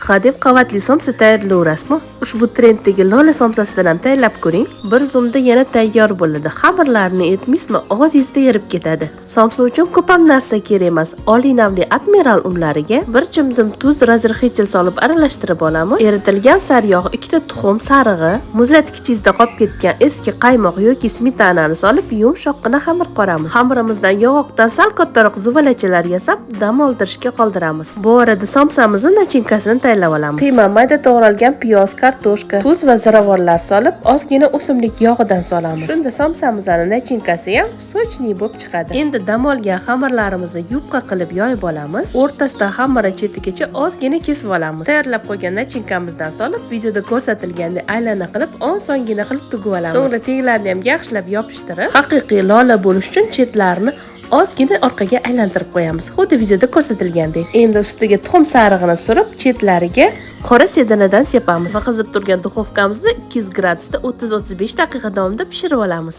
Hadeb qavatli somsa tayyorlayverasizmi? Ushbu trenddagi lola somsasidan ham tayyorlab ko'ring. Bir zumda yana tayyor bo'ladi. Xamirlarni aytmaysizmi, og'zingizda erib ketadi. Somsa uchun ko'p ham narsa kerak emas. Oliy navli admiral unlariga bir chimdim tuz, razrxitel solib aralashtirib olamiz. Eritilgan saryog', 2 ta tuxum sarig'i, muzlatgichingizda qolib ketgan eski qaymoq yoki smetanani solib yumshoqqina xamir qoramiz. Xamirimizdan yog'oqdan sal kattaroq zuvalachalar yasab, dam oldirishga qoldiramiz. Bu orada somsamizni nachinkasini tayyorlab olamiz. Qiyma, mayda to'g'ralgan piyoz, kartoshka, tuz va ziravorlar solib, ozgina o'simlik yog'idan solamiz. Shunda somsamizning nachinkasi ham sochli bo'lib chiqadi. Endi dam olgan xamirlarimizni yupqa qilib yoyib olamiz. O'rtasidan xamiri chetigacha ozgina kesib olamiz. Tayyorlab qo'ygan nachinkamizdan solib, videoda ko'rsatilgandek aylana qilib, osongina qilib tugib olamiz. So'ngra teglarni ham yaxshilab yopishtirib, haqiqiy lola bo'lish uchun chetlarini ozgina orqaga aylantirib qo'yamiz. Xuddi videoda ko'rsatilgandek. Endi ustiga tuxum sarig'ini surib, chetlariga qora sedanadan sepamiz va qizib turgan duxovkamizni 200 gradusda 30-35 daqiqa davomida pishirib olamiz.